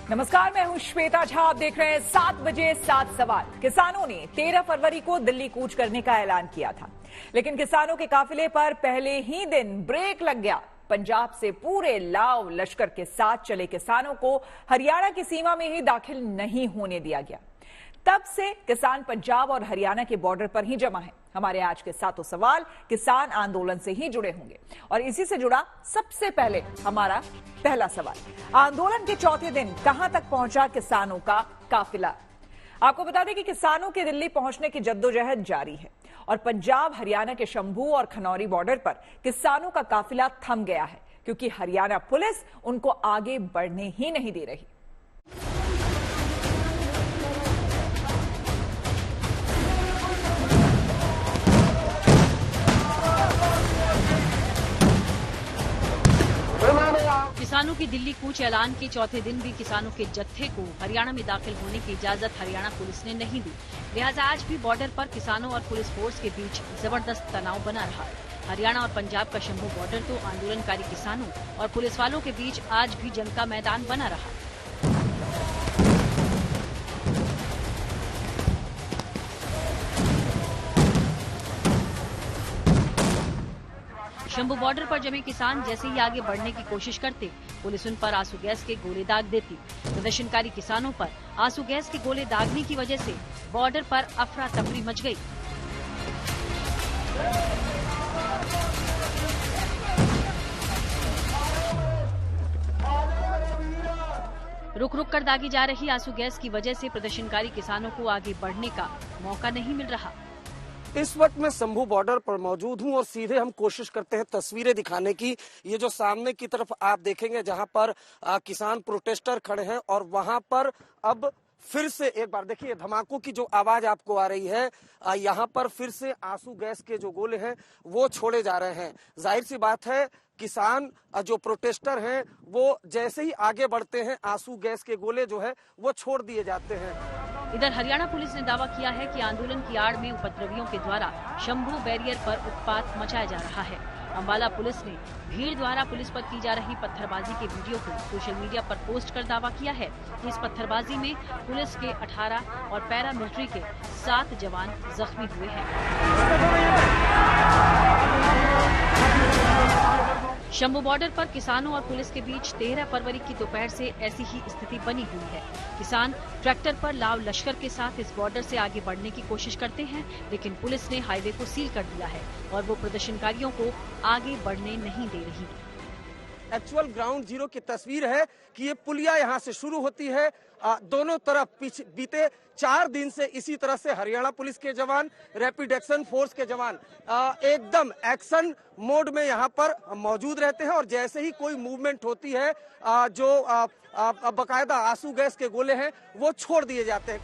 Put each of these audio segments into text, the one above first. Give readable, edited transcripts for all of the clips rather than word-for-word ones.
नमस्कार, मैं हूं श्वेता झा। आप देख रहे हैं 7 बजे 7 सवाल। किसानों ने 13 फरवरी को दिल्ली कूच करने का ऐलान किया था, लेकिन किसानों के काफिले पर पहले ही दिन ब्रेक लग गया। पंजाब से पूरे लाव लश्कर के साथ चले किसानों को हरियाणा की सीमा में ही दाखिल नहीं होने दिया गया। तब से किसान पंजाब और हरियाणा के बॉर्डर पर ही जमा है। हमारे आज के 7 सवाल किसान आंदोलन से ही जुड़े होंगे और इसी से जुड़ा सबसे पहले हमारा पहला सवाल, आंदोलन के चौथे दिन कहां तक पहुंचा किसानों का काफिला। आपको बता दें कि किसानों के दिल्ली पहुंचने की जद्दोजहद जारी है और पंजाब हरियाणा के शंभू और खनौरी बॉर्डर पर किसानों का काफिला थम गया है, क्योंकि हरियाणा पुलिस उनको आगे बढ़ने ही नहीं दे रही। किसानों की दिल्ली कूच ऐलान के चौथे दिन भी किसानों के जत्थे को हरियाणा में दाखिल होने की इजाजत हरियाणा पुलिस ने नहीं दी। लिहाजा आज भी बॉर्डर पर किसानों और पुलिस फोर्स के बीच जबरदस्त तनाव बना रहा। हरियाणा और पंजाब का शंभू बॉर्डर तो आंदोलनकारी किसानों और पुलिस वालों के बीच आज भी जंग का मैदान बना रहा। शंभू बॉर्डर पर जमे किसान जैसे ही आगे बढ़ने की कोशिश करते, पुलिस उन पर आंसू गैस के गोले दाग देती। प्रदर्शनकारी किसानों पर आंसू गैस के गोले दागने की वजह से बॉर्डर पर अफरा तफरी मच गई। रुक रुक कर दागी जा रही आंसू गैस की वजह से प्रदर्शनकारी किसानों को आगे बढ़ने का मौका नहीं मिल रहा। इस वक्त मैं शंभू बॉर्डर पर मौजूद हूं और सीधे हम कोशिश करते हैं तस्वीरें दिखाने की। ये जो सामने की तरफ आप देखेंगे जहां पर किसान प्रोटेस्टर खड़े हैं और वहां पर अब फिर से एक बार देखिए धमाकों की जो आवाज आपको आ रही है, यहाँ पर फिर से आंसू गैस के जो गोले हैं वो छोड़े जा रहे हैं। जाहिर सी बात है किसान जो प्रोटेस्टर हैं वो जैसे ही आगे बढ़ते हैं आंसू गैस के गोले जो है वो छोड़ दिए जाते हैं। इधर हरियाणा पुलिस ने दावा किया है कि आंदोलन की आड़ में उपद्रवियों के द्वारा शंभू बैरियर पर उत्पात मचाया जा रहा है। अंबाला पुलिस ने भीड़ द्वारा पुलिस पर की जा रही पत्थरबाजी के वीडियो को सोशल मीडिया पर पोस्ट कर दावा किया है कि इस पत्थरबाजी में पुलिस के 18 और पैरामिलिट्री के 7 जवान जख्मी हुए हैं। शंभू बॉर्डर पर किसानों और पुलिस के बीच 13 फरवरी की दोपहर से ऐसी ही स्थिति बनी हुई है। किसान ट्रैक्टर पर लाव लश्कर के साथ इस बॉर्डर से आगे बढ़ने की कोशिश करते हैं, लेकिन पुलिस ने हाईवे को सील कर दिया है और वो प्रदर्शनकारियों को आगे बढ़ने नहीं दे रही। एक्चुअल ग्राउंड जीरो की तस्वीर है कि ये पुलिया यहाँ से शुरू होती है। दोनों तरफ बीते 4 दिन से इसी तरह से हरियाणा पुलिस के जवान, रैपिड एक्शन फोर्स के जवान एकदम एक्शन मोड में यहाँ पर मौजूद रहते हैं और जैसे ही कोई मूवमेंट होती है जो बकायदा आंसू गैस के गोले हैं वो छोड़ दिए जाते हैं।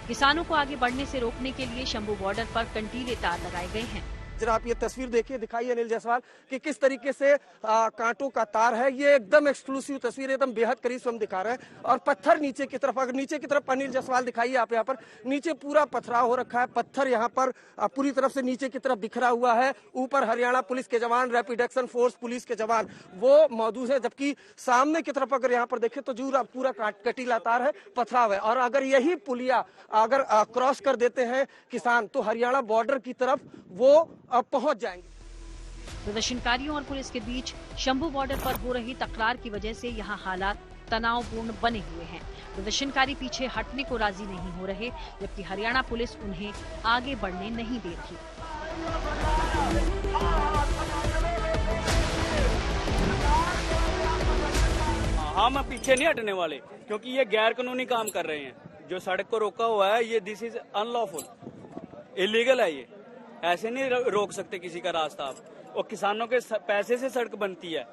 किसानों को आगे बढ़ने से रोकने के लिए शंभू बॉर्डर पर कंटीले तार लगाए गए हैं। जरा आप ये तस्वीर देखिए, दिखाइए अनिल जायसवाल कि किस तरीके से कांटों का तार है। ये एकदम एक्सक्लूसिव तस्वीर, एकदम बेहद करीब से हम दिखा रहे हैं। और पत्थर नीचे की तरफ, अगर नीचे की तरफ अनिल जायसवाल दिखाइए आप, यहाँ पर नीचे पूरा पथराव हो रखा है। पत्थर यहाँ पर पूरी तरफ से नीचे की तरफ बिखरा हुआ है। ऊपर हरियाणा पुलिस के जवान, रैपिड एक्शन फोर्स पुलिस के जवान वो मौजूद है, जबकि सामने की तरफ अगर यहाँ पर देखें तो पूरा कटीला तार है, पथराव है। और अगर यही पुलिया अगर क्रॉस कर देते हैं किसान तो हरियाणा बॉर्डर की तरफ वो पहुंच जाएंगे। प्रदर्शनकारियों और पुलिस के बीच शंभू बॉर्डर पर हो रही तकरार की वजह से यहाँ हालात तनावपूर्ण बने हुए हैं। प्रदर्शनकारी पीछे हटने को राजी नहीं हो रहे, जबकि हरियाणा पुलिस उन्हें आगे बढ़ने नहीं दे रही। हम पीछे नहीं हटने वाले, क्योंकि ये गैर कानूनी काम कर रहे हैं। जो सड़क को रोका हुआ है ये दिस इज अनलॉफुल, इलीगल है। ये ऐसे नहीं रोक सकते किसी का रास्ता आप। और किसानों के पैसे से सड़क बनती है,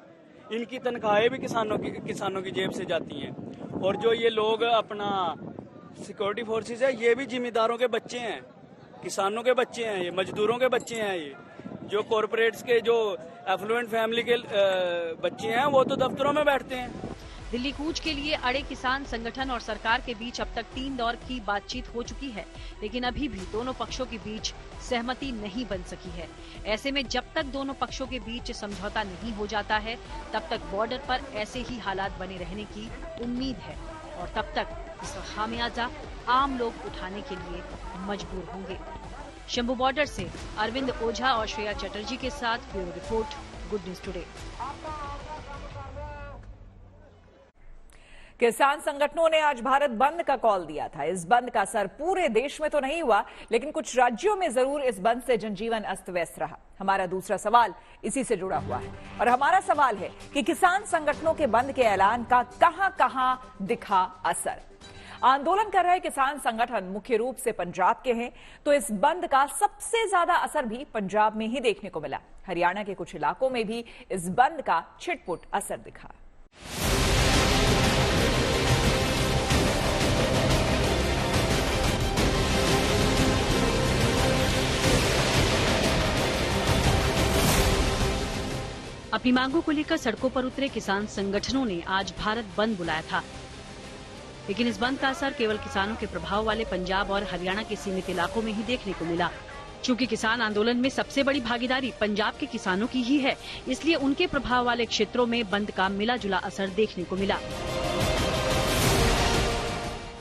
इनकी तनख्वाहें भी किसानों की जेब से जाती हैं। और जो ये लोग अपना सिक्योरिटी फोर्सेस है ये भी जिम्मेदारों के बच्चे हैं, किसानों के बच्चे हैं, ये मजदूरों के बच्चे हैं। ये जो कॉरपोरेट्स के जो एफ्लुएंट फैमिली के बच्चे हैं वो तो दफ्तरों में बैठते हैं। दिल्ली कूच के लिए अड़े किसान संगठन और सरकार के बीच अब तक 3 दौर की बातचीत हो चुकी है, लेकिन अभी भी दोनों पक्षों के बीच सहमति नहीं बन सकी है। ऐसे में जब तक दोनों पक्षों के बीच समझौता नहीं हो जाता है, तब तक बॉर्डर पर ऐसे ही हालात बने रहने की उम्मीद है और तब तक इसका खामियाजा आम लोग उठाने के लिए मजबूर होंगे। शंभू बॉर्डर से अरविंद ओझा और श्रेया चटर्जी के साथ bureau report, good news today. किसान संगठनों ने आज भारत बंद का कॉल दिया था। इस बंद का असर पूरे देश में तो नहीं हुआ, लेकिन कुछ राज्यों में जरूर इस बंद से जनजीवन अस्त व्यस्त रहा। हमारा दूसरा सवाल इसी से जुड़ा हुआ है और हमारा सवाल है कि किसान संगठनों के बंद के ऐलान का कहां-कहां दिखा असर। आंदोलन कर रहे किसान संगठन मुख्य रूप से पंजाब के हैं, तो इस बंद का सबसे ज्यादा असर भी पंजाब में ही देखने को मिला। हरियाणा के कुछ इलाकों में भी इस बंद का छिटपुट असर दिखा। अपनी मांगों को लेकर सड़कों पर उतरे किसान संगठनों ने आज भारत बंद बुलाया था, लेकिन इस बंद का असर केवल किसानों के प्रभाव वाले पंजाब और हरियाणा के सीमित इलाकों में ही देखने को मिला। चूंकि किसान आंदोलन में सबसे बड़ी भागीदारी पंजाब के किसानों की ही है, इसलिए उनके प्रभाव वाले क्षेत्रों में बंद का मिला जुला असर देखने को मिला।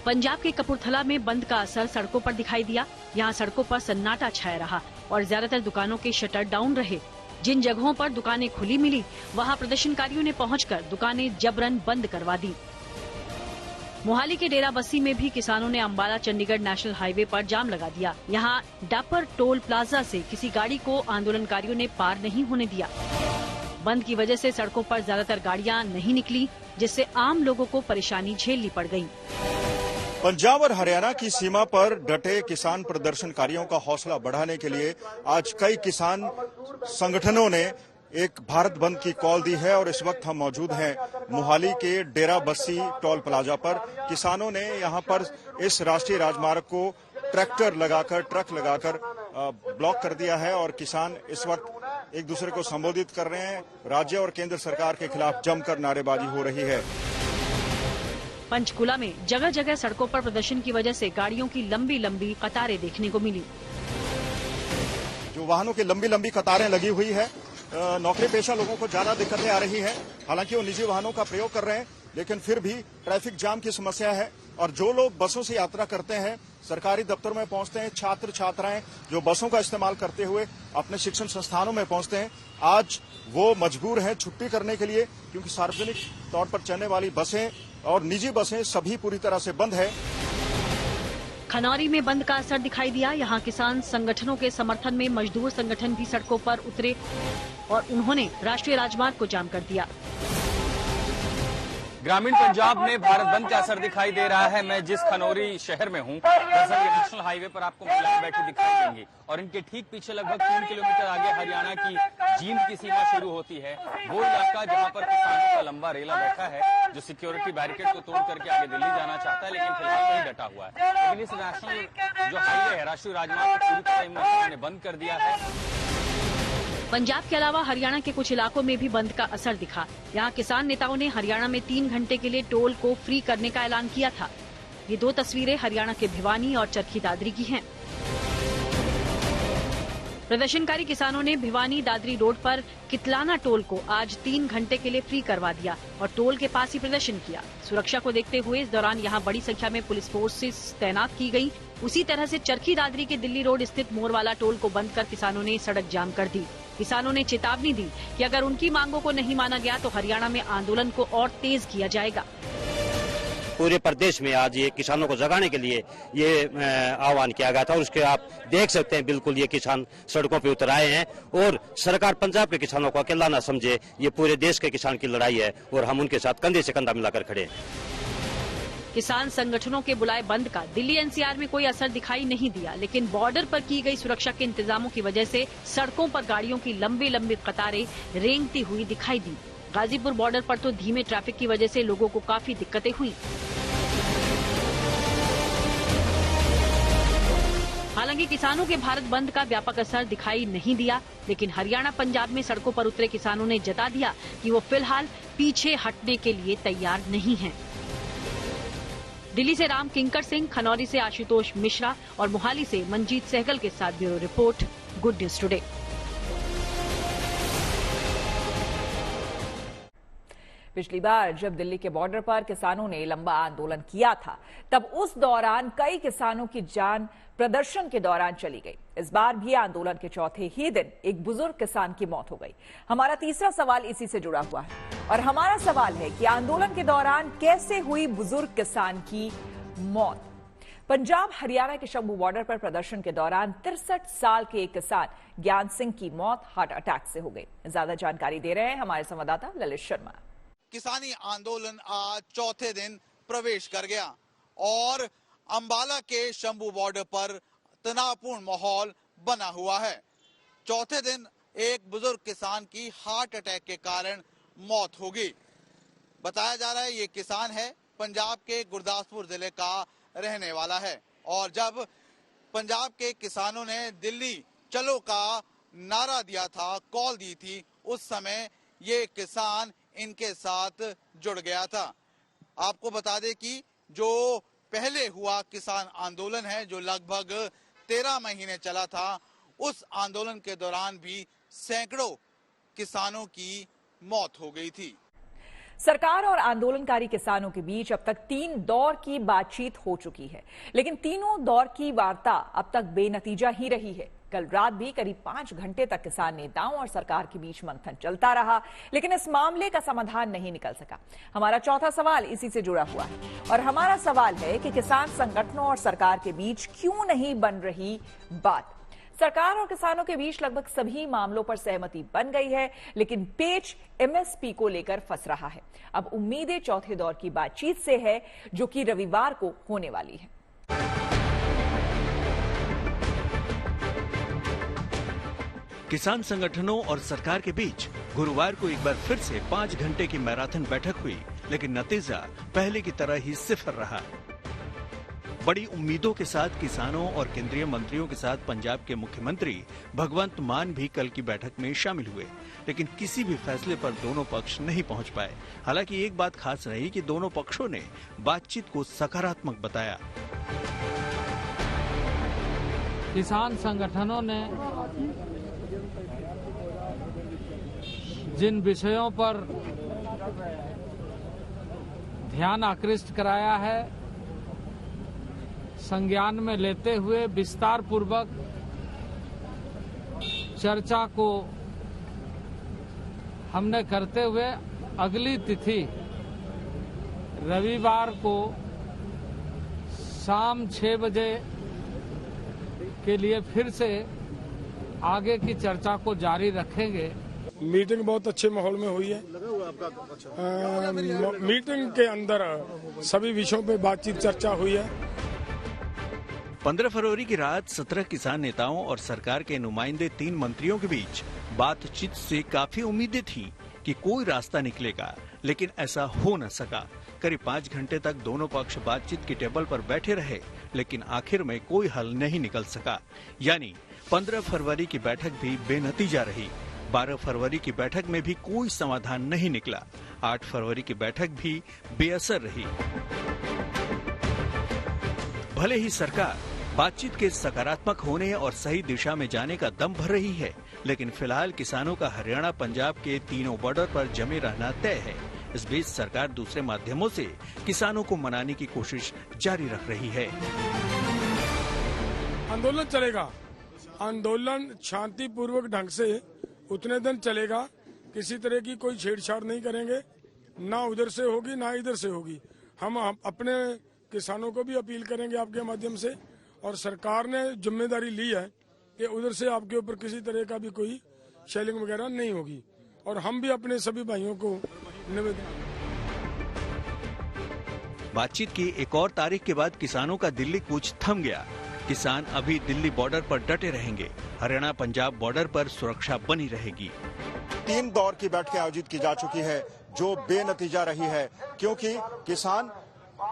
पंजाब के कपूरथला में बंद का असर सड़कों पर दिखाई दिया। यहाँ सड़कों पर सन्नाटा छाया रहा और ज्यादातर दुकानों के शटर डाउन रहे। जिन जगहों पर दुकानें खुली मिली, वहां प्रदर्शनकारियों ने पहुंचकर दुकानें जबरन बंद करवा दी। मोहाली के डेराबस्सी में भी किसानों ने अंबाला चंडीगढ़ नेशनल हाईवे पर जाम लगा दिया। यहाँ डापर टोल प्लाजा से किसी गाड़ी को आंदोलनकारियों ने पार नहीं होने दिया। बंद की वजह से सड़कों पर ज्यादातर गाड़ियां नहीं निकली, जिससे आम लोगों को परेशानी झेलनी पड़ गई। पंजाब और हरियाणा की सीमा पर डटे किसान प्रदर्शनकारियों का हौसला बढ़ाने के लिए आज कई किसान संगठनों ने एक भारत बंद की कॉल दी है और इस वक्त हम मौजूद हैं मोहाली के डेराबस्सी टोल प्लाजा पर। किसानों ने यहां पर इस राष्ट्रीय राजमार्ग को ट्रैक्टर लगाकर, ट्रक लगाकर ब्लॉक कर दिया है और किसान इस वक्त एक दूसरे को संबोधित कर रहे हैं। राज्य और केंद्र सरकार के खिलाफ जमकर नारेबाजी हो रही है। पंचकुला में जगह जगह सड़कों पर प्रदर्शन की वजह से गाड़ियों की लंबी लंबी कतारें देखने को मिली। जो वाहनों की लंबी लंबी कतारें लगी हुई है, नौकरी पेशा लोगों को ज्यादा दिक्कतें आ रही हैं। हालांकि वो निजी वाहनों का प्रयोग कर रहे हैं, लेकिन फिर भी ट्रैफिक जाम की समस्या है। और जो लोग बसों से यात्रा करते हैं, सरकारी दफ्तर में पहुंचते हैं, छात्र छात्राएं जो बसों का इस्तेमाल करते हुए अपने शिक्षण संस्थानों में पहुंचते हैं, आज वो मजबूर हैं छुट्टी करने के लिए, क्योंकि सार्वजनिक तौर पर चलने वाली बसें और निजी बसें सभी पूरी तरह से बंद है। खनौरी में बंद का असर दिखाई दिया। यहाँ किसान संगठनों के समर्थन में मजदूर संगठन भी सड़कों पर उतरे और उन्होंने राष्ट्रीय राजमार्ग को जाम कर दिया। ग्रामीण पंजाब में भारत बंद का असर दिखाई दे रहा है। मैं जिस खनौरी शहर में हूँ, दरअसल ये नेशनल हाईवे पर आपको महिलाएं बैठी दिखाई देंगी और इनके ठीक पीछे लगभग 3 किलोमीटर आगे हरियाणा की जींद की सीमा शुरू होती है। वो इलाका जहाँ पर किसानों का लंबा रेला बैठा है, जो सिक्योरिटी बैरिकेड को तोड़ करके आगे दिल्ली जाना चाहता है, लेकिन फिलहाल वही डटा हुआ है। लेकिन इस नेशनल जो हाईवे है, राष्ट्रीय राजमार्ग को पूरी तरह ने बंद कर दिया है। पंजाब के अलावा हरियाणा के कुछ इलाकों में भी बंद का असर दिखा। यहाँ किसान नेताओं ने हरियाणा में 3 घंटे के लिए टोल को फ्री करने का ऐलान किया था। ये 2 तस्वीरें हरियाणा के भिवानी और चरखी दादरी की हैं। प्रदर्शनकारी किसानों ने भिवानी दादरी रोड पर कितलाना टोल को आज 3 घंटे के लिए फ्री करवा दिया और टोल के पास ही प्रदर्शन किया। सुरक्षा को देखते हुए इस दौरान यहाँ बड़ी संख्या में पुलिस फोर्सेस तैनात की गयी। उसी तरह से चरखी दादरी के दिल्ली रोड स्थित मोरवाला टोल को बंद कर किसानों ने सड़क जाम कर दी। किसानों ने चेतावनी दी कि अगर उनकी मांगों को नहीं माना गया तो हरियाणा में आंदोलन को और तेज किया जाएगा। पूरे प्रदेश में आज ये किसानों को जगाने के लिए ये आह्वान किया गया था और उसके आप देख सकते हैं बिल्कुल ये किसान सड़कों पे उतर आए हैं और सरकार पंजाब के किसानों को अकेला ना समझे। ये पूरे देश के किसान की लड़ाई है और हम उनके साथ कंधे से कंधा मिलाकर खड़े हैं। किसान संगठनों के बुलाए बंद का दिल्ली एनसीआर में कोई असर दिखाई नहीं दिया, लेकिन बॉर्डर पर की गई सुरक्षा के इंतजामों की वजह से सड़कों पर गाड़ियों की लंबी लंबी कतारें रेंगती हुई दिखाई दी। गाजीपुर बॉर्डर पर तो धीमे ट्रैफिक की वजह से लोगों को काफी दिक्कतें हुई। हालांकि किसानों के भारत बंद का व्यापक असर दिखाई नहीं दिया, लेकिन हरियाणा पंजाब में सड़कों पर उतरे किसानों ने जता दिया कि वो फिलहाल पीछे हटने के लिए तैयार नहीं हैं। दिल्ली से राम किंकर सिंह, खनौरी से आशुतोष मिश्रा और मोहाली से मंजीत सहगल के साथ bureau report, good news today. पिछली बार जब दिल्ली के बॉर्डर पर किसानों ने लंबा आंदोलन किया था, तब उस दौरान कई किसानों की जान प्रदर्शन के दौरान चली गई। इस बार भी आंदोलन के चौथे ही दिन एक बुजुर्ग किसान की मौत हो गई। हमारा तीसरा सवाल इसी से जुड़ा हुआ है और हमारा सवाल है कि आंदोलन के दौरान कैसे हुई बुजुर्ग किसान की मौत। पंजाब हरियाणा के शंभू बॉर्डर पर प्रदर्शन के दौरान 63 साल के एक किसान ज्ञान सिंह की मौत हार्ट अटैक से हो गई। ज्यादा जानकारी दे रहे हैं हमारे संवाददाता ललित शर्मा। किसानी आंदोलन आज चौथे दिन प्रवेश कर गया और अंबाला के शंभू बॉर्डर पर तनावपूर्ण माहौल बना हुआ है। चौथे दिन एक बुजुर्ग किसान की हार्ट अटैक के कारण मौत हो गई। बताया जा रहा है ये किसान है पंजाब के गुरदासपुर जिले का रहने वाला है और जब पंजाब के किसानों ने दिल्ली चलो का नारा दिया था, कॉल दी थी, उस समय ये किसान इनके साथ जुड़ गया था। आपको बता दें कि जो पहले हुआ किसान आंदोलन है जो लगभग 13 महीने चला था, उस आंदोलन के दौरान भी सैकड़ों किसानों की मौत हो गई थी। सरकार और आंदोलनकारी किसानों के बीच अब तक 3 दौर की बातचीत हो चुकी है, लेकिन तीनों दौर की वार्ता अब तक बेनतीजा ही रही है। कल रात भी करीब 5 घंटे तक किसान नेताओं और सरकार के बीच मंथन चलता रहा, लेकिन इस मामले का समाधान नहीं निकल सका। हमारा चौथा सवाल इसी से जुड़ा हुआ है और हमारा सवाल है कि किसान संगठनों और सरकार के बीच क्यों नहीं बन रही बात। सरकार और किसानों के बीच लगभग सभी मामलों पर सहमति बन गई है, लेकिन पेच एमएसपी को लेकर फंस रहा है। अब उम्मीदें चौथे दौर की बातचीत से है, जो कि रविवार को होने वाली है। किसान संगठनों और सरकार के बीच गुरुवार को एक बार फिर से 5 घंटे की मैराथन बैठक हुई, लेकिन नतीजा पहले की तरह ही सिफर रहा। बड़ी उम्मीदों के साथ किसानों और केंद्रीय मंत्रियों के साथ पंजाब के मुख्यमंत्री भगवंत मान भी कल की बैठक में शामिल हुए, लेकिन किसी भी फैसले पर दोनों पक्ष नहीं पहुंच पाए। हालांकि एक बात खास रही कि दोनों पक्षों ने बातचीत को सकारात्मक बताया। किसान संगठनों ने जिन विषयों पर ध्यान आकृष्ट कराया है, संज्ञान में लेते हुए विस्तार पूर्वक चर्चा को हमने करते हुए अगली तिथि रविवार को शाम 6 बजे के लिए फिर से आगे की चर्चा को जारी रखेंगे। मीटिंग बहुत अच्छे माहौल में हुई है। मीटिंग के अंदर सभी विषयों पे बातचीत चर्चा हुई है। 15 फरवरी की रात 17 किसान नेताओं और सरकार के नुमाइंदे 3 मंत्रियों के बीच बातचीत से काफी उम्मीदें थी कि कोई रास्ता निकलेगा, लेकिन ऐसा हो न सका। करीब 5 घंटे तक दोनों पक्ष बातचीत की टेबल पर बैठे रहे, लेकिन आखिर में कोई हल नहीं निकल सका। यानी 15 फरवरी की बैठक भी बेनतीजा रही। 12 फरवरी की बैठक में भी कोई समाधान नहीं निकला। 8 फरवरी की बैठक भी बेअसर रही। भले ही सरकार बातचीत के सकारात्मक होने और सही दिशा में जाने का दम भर रही है, लेकिन फिलहाल किसानों का हरियाणा पंजाब के तीनों बॉर्डर पर जमे रहना तय है। इस बीच सरकार दूसरे माध्यमों से किसानों को मनाने की कोशिश जारी रख रही है। आंदोलन चलेगा, आंदोलन शांतिपूर्वक ढंग से उतने दिन चलेगा। किसी तरह की कोई छेड़छाड़ नहीं करेंगे, ना उधर से होगी ना इधर से होगी। हम अपने किसानों को भी अपील करेंगे आपके माध्यम से, और सरकार ने जिम्मेदारी ली है कि उधर से आपके ऊपर किसी तरह का भी कोई शेलिंग वगैरह नहीं होगी। और हम भी अपने सभी भाइयों को निवेदन। बातचीत की एक और तारीख के बाद किसानों का दिल्ली कूच थम गया। किसान अभी दिल्ली बॉर्डर पर डटे रहेंगे। हरियाणा पंजाब बॉर्डर पर सुरक्षा बनी रहेगी। 3 दौर की बैठकें आयोजित की जा चुकी है, जो बेनतीजा रही है, क्योंकि किसान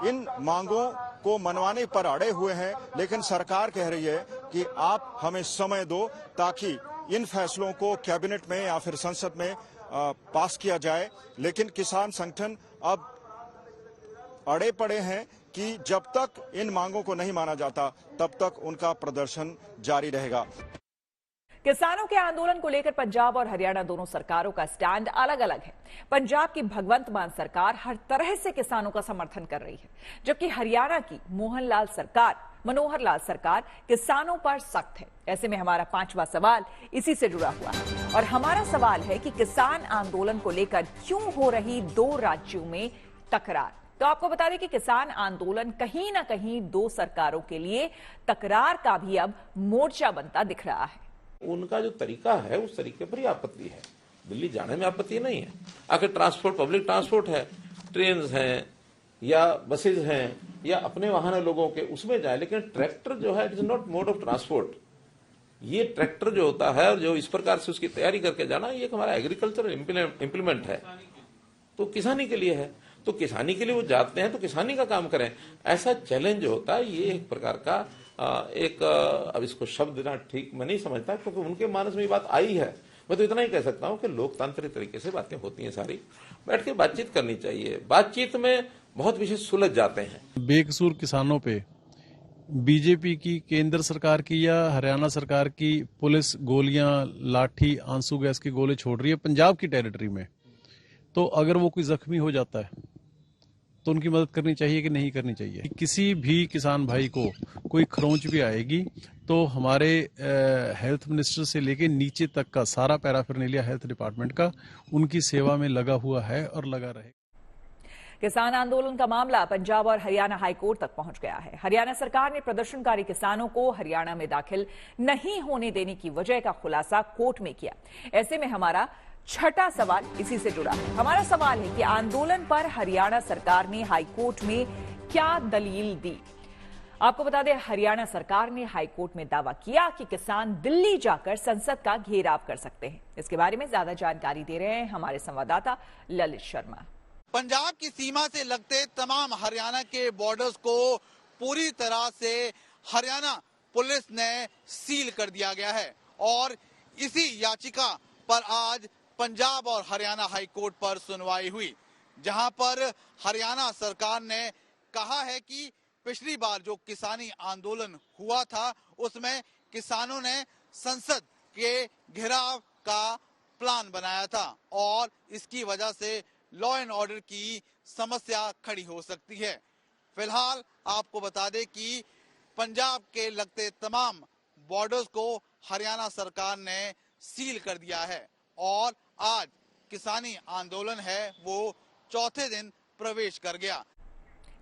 इन मांगों को मनवाने पर अड़े हुए हैं, लेकिन सरकार कह रही है कि आप हमें समय दो ताकि इन फैसलों को कैबिनेट में या फिर संसद में पास किया जाए। लेकिन किसान संगठन अब अड़े पड़े हैं कि जब तक इन मांगों को नहीं माना जाता तब तक उनका प्रदर्शन जारी रहेगा। किसानों के आंदोलन को लेकर पंजाब और हरियाणा दोनों सरकारों का स्टैंड अलग अलग है। पंजाब की भगवंत मान सरकार हर तरह से किसानों का समर्थन कर रही है, जबकि हरियाणा की मनोहर लाल सरकार किसानों पर सख्त है। ऐसे में हमारा 5वां सवाल इसी से जुड़ा हुआ है और हमारा सवाल है कि किसान आंदोलन को लेकर क्यों हो रही 2 राज्यों में तकरार। तो आपको बता दें कि किसान आंदोलन कहीं ना कहीं 2 सरकारों के लिए तकरार का भी अब मोर्चा बनता दिख रहा है। उनका जो तरीका है उस तरीके पर ही आपत्ति है। दिल्ली जाने में आपत्ति नहीं है। आखिर ट्रांसपोर्ट, पब्लिक ट्रांसपोर्ट है, ट्रेन हैं या बसेज हैं या अपने वाहन है लोगों के, उसमें जाए। लेकिन ट्रैक्टर जो है it is not mode of transport. ये ट्रैक्टर जो होता है और जो इस प्रकार से उसकी तैयारी करके जाना, ये हमारा एग्रीकल्चर इम्प्लीमेंट है, तो किसानी के लिए है। तो किसानी के लिए वो जाते हैं तो किसानी का काम करें। ऐसा चैलेंज होता है, ये एक प्रकार का अब इसको शब्द देना ठीक मैं नहीं समझता, क्योंकि उनके मानस में ये बात आई है। मैं तो इतना ही कह सकता हूं कि लोकतांत्रिक तरीके से बातें होती हैं, सारी बैठ के बातचीत करनी चाहिए। बातचीत में बहुत विषय सुलझ जाते हैं। बेकसूर किसानों पे बीजेपी की, केंद्र सरकार की या हरियाणा सरकार की पुलिस गोलियां, लाठी, आंसू गैस की गोले छोड़ रही है पंजाब की टेरिटरी में, तो अगर वो कोई जख्मी हो जाता है तो उनकी मदद करनी चाहिए कि नहीं करनी चाहिए। किसी भी किसान भाई को कोई खरोंच भी आएगी तो हमारे हेल्थ मिनिस्टर से लेके नीचे तक का सारा पैराफर्नेलिया हेल्थ डिपार्टमेंट का उनकी सेवा में लगा हुआ है और लगा रहेगा। किसान आंदोलन का मामला पंजाब और हरियाणा हाईकोर्ट तक पहुंच गया है। हरियाणा सरकार ने प्रदर्शनकारी किसानों को हरियाणा में दाखिल नहीं होने देने की वजह का खुलासा कोर्ट में किया। ऐसे में हमारा 6वां सवाल इसी से जुड़ा है। हमारा सवाल है कि आंदोलन पर हरियाणा सरकार ने हाईकोर्ट में क्या दलील दी। आपको बता दें, हरियाणा सरकार ने हाईकोर्ट में दावा किया कि किसान दिल्ली जाकर संसद का घेराव कर सकते हैं। इसके बारे में ज्यादा जानकारी दे रहे हैं हमारे संवाददाता ललित शर्मा। पंजाब की सीमा से लगते तमाम हरियाणा के बॉर्डर्स को पूरी तरह से हरियाणा पुलिस ने सील कर दिया गया है और इसी याचिका पर आज पंजाब और हरियाणा हाईकोर्ट पर सुनवाई हुई, जहां पर हरियाणा सरकार ने कहा है कि पिछली बार जो किसानी आंदोलन हुआ था उसमें किसानों ने संसद के घेराव का प्लान बनाया था और इसकी वजह से लॉ एंड ऑर्डर की समस्या खड़ी हो सकती है। फिलहाल आपको बता दें कि पंजाब के लगते तमाम बॉर्डर्स को हरियाणा सरकार ने सील कर दिया है और आज किसानी आंदोलन है वो 4थे दिन प्रवेश कर गया।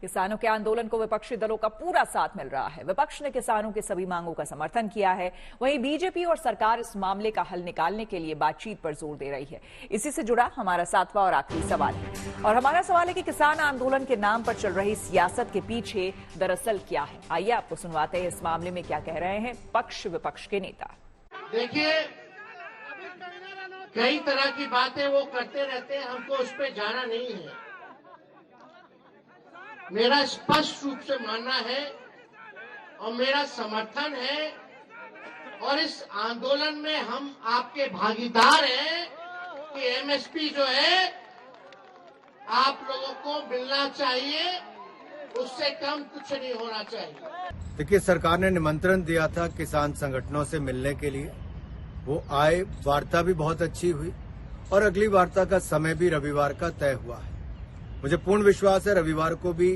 किसानों के आंदोलन को विपक्षी दलों का पूरा साथ मिल रहा है। विपक्ष ने किसानों की सभी मांगों का समर्थन किया है। वहीं बीजेपी और सरकार इस मामले का हल निकालने के लिए बातचीत पर जोर दे रही है। इसी से जुड़ा हमारा 7वां और आखिरी सवाल है और हमारा सवाल है कि किसान आंदोलन के नाम पर चल रही सियासत के पीछे दरअसल क्या है। आइए आपको सुनवाते हैं इस मामले में क्या कह रहे हैं पक्ष विपक्ष के नेता। देखिए, कई तरह की बातें वो करते रहते हैं, हमको उस पर जाना नहीं है। मेरा स्पष्ट रूप से मानना है और मेरा समर्थन है और इस आंदोलन में हम आपके भागीदार हैं कि एमएसपी जो है आप लोगों को मिलना चाहिए, उससे कम कुछ नहीं होना चाहिए। देखिए, सरकार ने निमंत्रण दिया था किसान संगठनों से मिलने के लिए, वो आए, वार्ता भी बहुत अच्छी हुई और अगली वार्ता का समय भी रविवार का तय हुआ है। मुझे पूर्ण विश्वास है रविवार को भी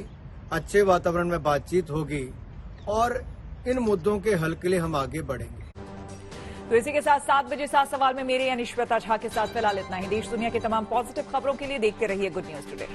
अच्छे वातावरण में बातचीत होगी और इन मुद्दों के हल के लिए हम आगे बढ़ेंगे। तो इसी के साथ 7 बजे 7 सवाल में मेरे यानी श्वेता झा के साथ फिलहाल इतना ही। देश दुनिया की तमाम पॉजिटिव खबरों के लिए देखते रहिए गुड न्यूज टुडे।